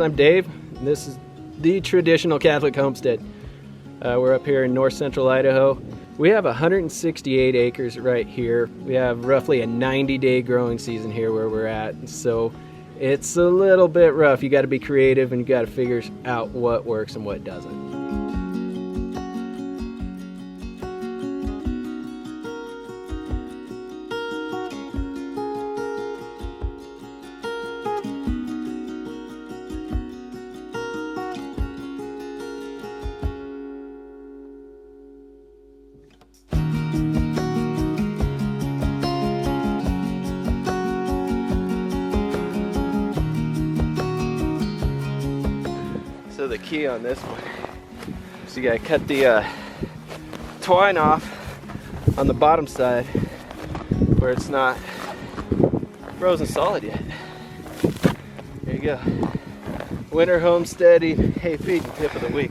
I'm Dave, and this is the Traditional Catholic Homestead. We're up here in north central Idaho. We have 168 acres right here. We have roughly a 90-day growing season here where we're at, so it's a little bit rough. You got to be creative and you got to figure out what works and what doesn't. So the key on this one is you gotta cut the twine off on the bottom side where it's not frozen solid yet. There you go. Winter homesteading hay feed tip of the week.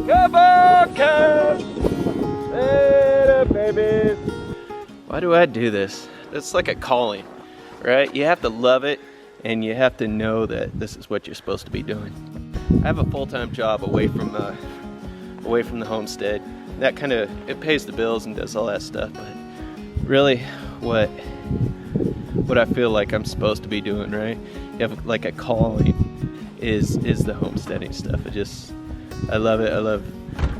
Come on, come! Hey, babies! Why do I do this? It's like a calling, right? You have to love it, and you have to know that this is what you're supposed to be doing. I have a full-time job away from the homestead. That kind of, it pays the bills and does all that stuff, but really what I feel like I'm supposed to be doing, right? You have like a calling is the homesteading stuff. I love it. I love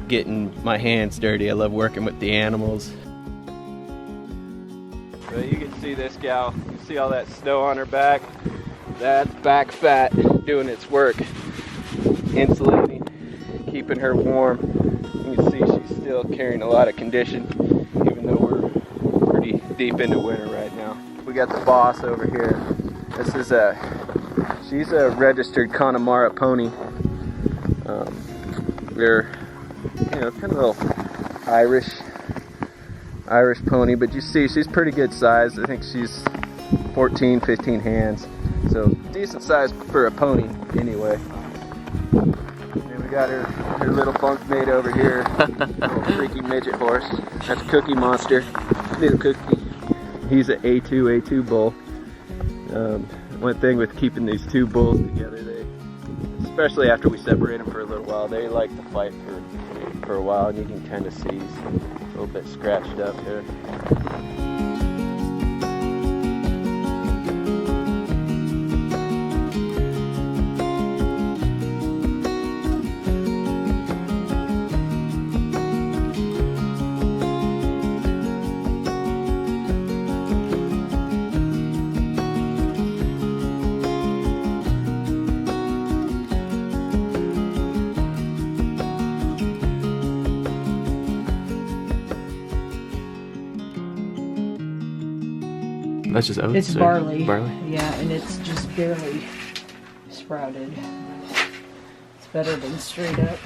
getting my hands dirty. I love working with the animals. Well, you can see this gal. You see all that snow on her back? That's back fat doing its work. Insulating, keeping her warm. You can see she's still carrying a lot of condition, even though we're pretty deep into winter right now. We got the boss over here. She's a registered Connemara pony. They're, kind of a little Irish pony, but you see she's pretty good size. I think she's 14, 15 hands, so decent size for a pony anyway. And we got her little bunkmate over here, little freaky midget horse. That's Cookie Monster, little Cookie. He's an A2 bull. One thing with keeping these two bulls together, especially after we separate them for a little while, they like to fight for a while, and you can kind of see he's a little bit scratched up here. That's just oats? It's barley. Barley? Yeah, and it's just barely sprouted. It's better than straight up.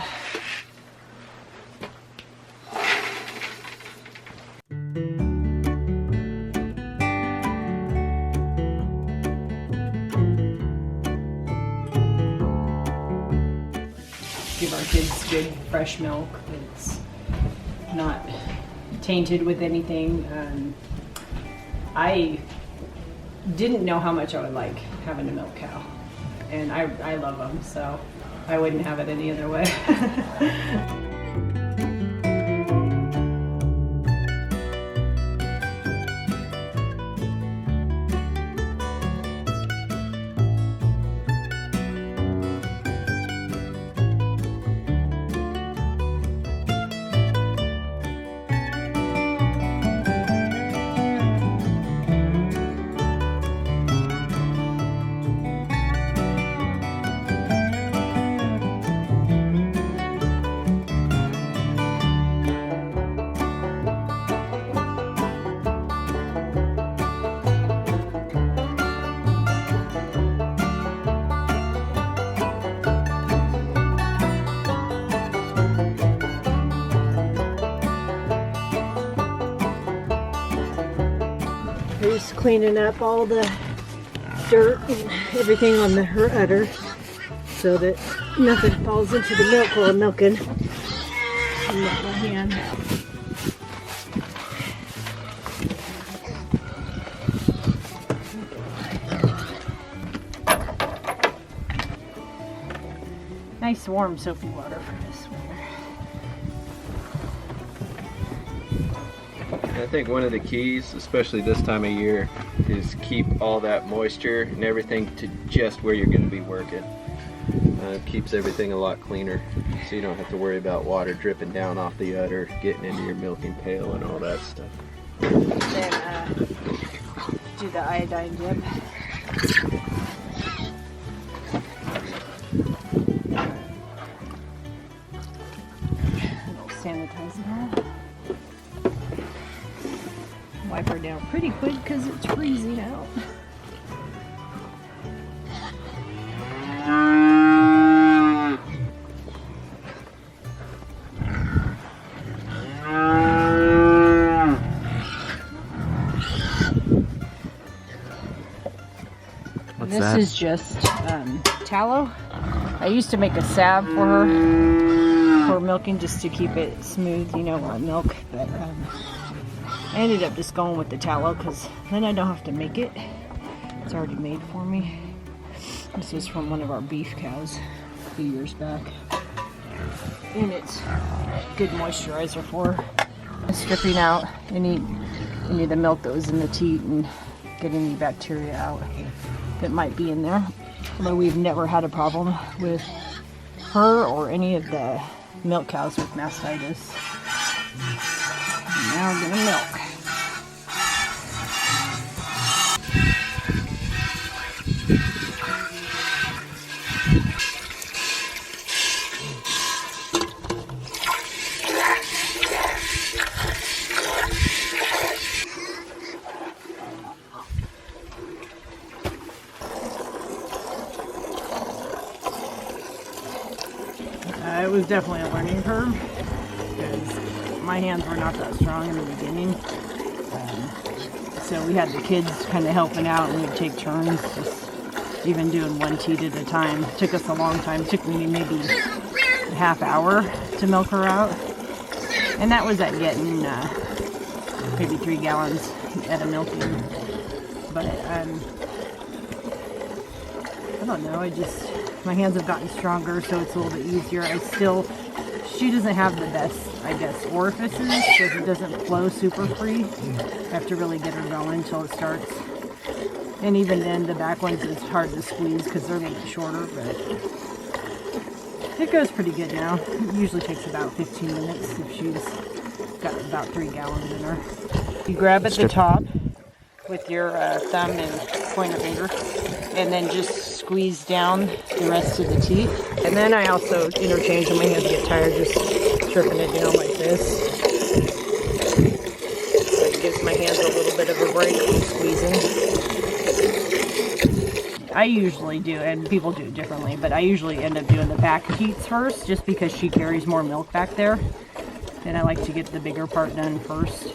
Give our kids good fresh milk that's not tainted with anything. I didn't know how much I would like having a milk cow, and I love them, so I wouldn't have it any other way. cleaning up all the dirt and everything on her udder so that nothing falls into the milk while I'm milking. And milk my hand. Nice warm soapy water for this winter. I think one of the keys, especially this time of year, is keep all that moisture and everything to just where you're going to be working. It keeps everything a lot cleaner, so you don't have to worry about water dripping down off the udder, getting into your milking pail and all that stuff. Then do the iodine dip. It'll sanitize it all. Wipe her down pretty quick because it's freezing out. This is just tallow. I used to make a salve for her for milking just to keep it smooth, you know, while I milk. But I ended up just going with the tallow because then I don't have to make it. It's already made for me. This was from one of our beef cows a few years back. And it's good moisturizer for her. Stripping out any of the milk that was in the teat and getting any bacteria out that might be in there. Although we've never had a problem with her or any of the milk cows with mastitis. And now we're gonna milk. It was definitely a learning curve because my hands were not that strong in the beginning. So we had the kids kind of helping out and we'd take turns, just even doing one teat at a time. It took us a long time. It took me maybe a half hour to milk her out. And that was at getting maybe 3 gallons at a milking. But I don't know, my hands have gotten stronger, so it's a little bit easier. She doesn't have the best, I guess, orifices, because it doesn't flow super free. I have to really get her going until it starts. And even then, the back ones is hard to squeeze because they're a little bit shorter, but it goes pretty good now. It usually takes about 15 minutes if she's got about 3 gallons in her. You grab at the top with your thumb and pointer finger, and then just squeeze down the rest of the teeth. And then I also interchange when my hands get tired, just stripping it down like this. So it gives my hands a little bit of a break from squeezing. I usually do, and people do it differently, but I usually end up doing the back teats first, just because she carries more milk back there. And I like to get the bigger part done first.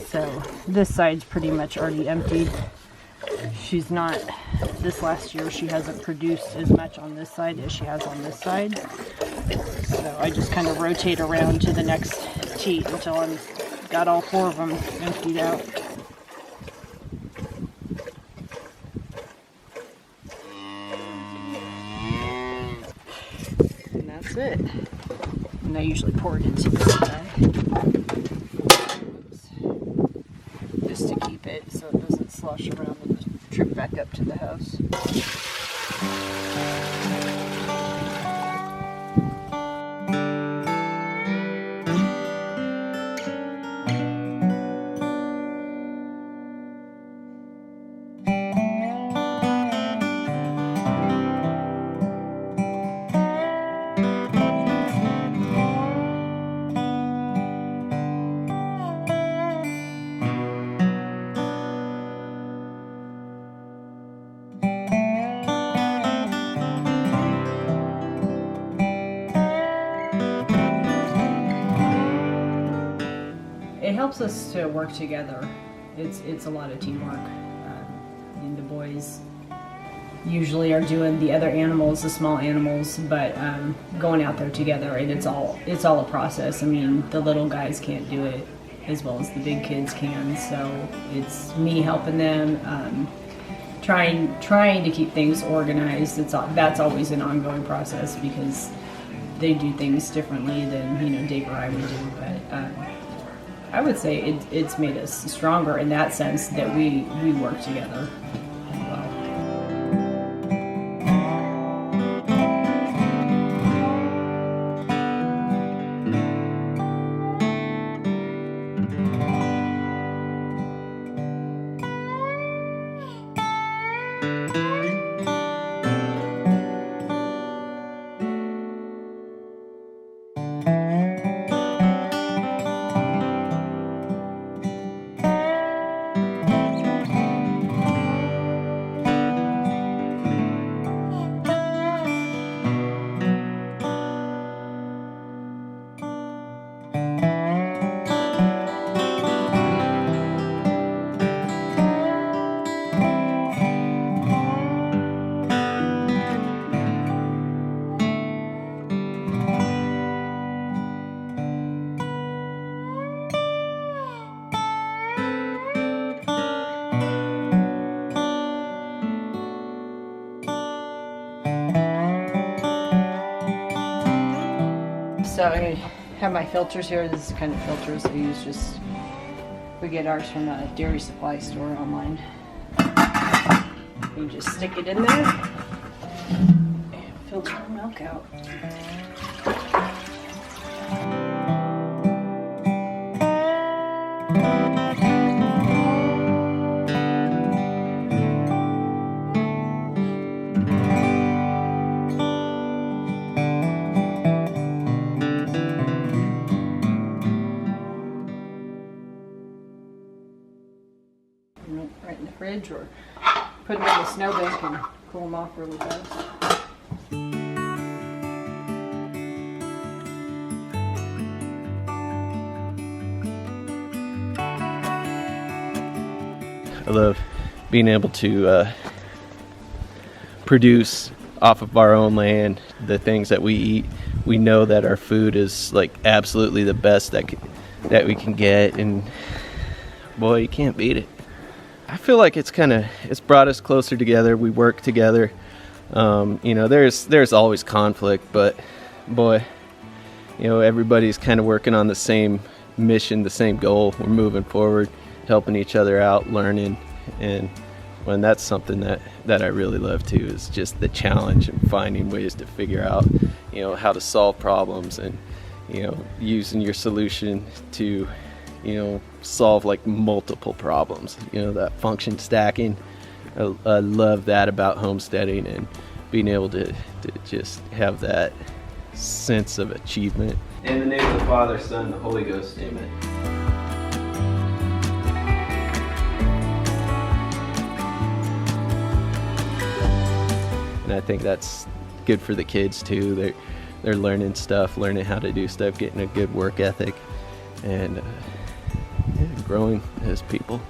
So this side's pretty much already emptied. This last year she hasn't produced as much on this side as she has on this side. So I just kind of rotate around to the next teat until I've got all 4 of them emptied out. And that's it. And I usually pour it into this side. Just to keep it so it doesn't slosh around and trip back up to the house. It helps us to work together. it's a lot of teamwork. And the boys usually are doing the other animals, the small animals, but going out there together, and it's all a process. I mean, the little guys can't do it as well as the big kids can, so it's me helping them, trying to keep things organized. That's always an ongoing process because they do things differently than Dave or I would do. But I would say it's made us stronger in that sense that we work together as well. So I have my filters here. This is the kind of filters I use. We get ours from a dairy supply store online. You just stick it in there and filter the milk out. Right in the fridge, or put them in the snowbank and cool them off really fast. I love being able to produce off of our own land the things that we eat. We know that our food is like absolutely the best that we can get, and boy, you can't beat it. I feel like it's brought us closer together. We work together. There's always conflict, but boy, everybody's kind of working on the same mission, the same goal. We're moving forward, helping each other out, learning, and when that's something that I really love too, is just the challenge and finding ways to figure out, how to solve problems, and using your solution to solve like multiple problems. That function stacking. I love that about homesteading, and being able to just have that sense of achievement. In the name of the Father, Son, and the Holy Ghost, amen. And I think that's good for the kids too. They're learning stuff, learning how to do stuff, getting a good work ethic, and growing as people.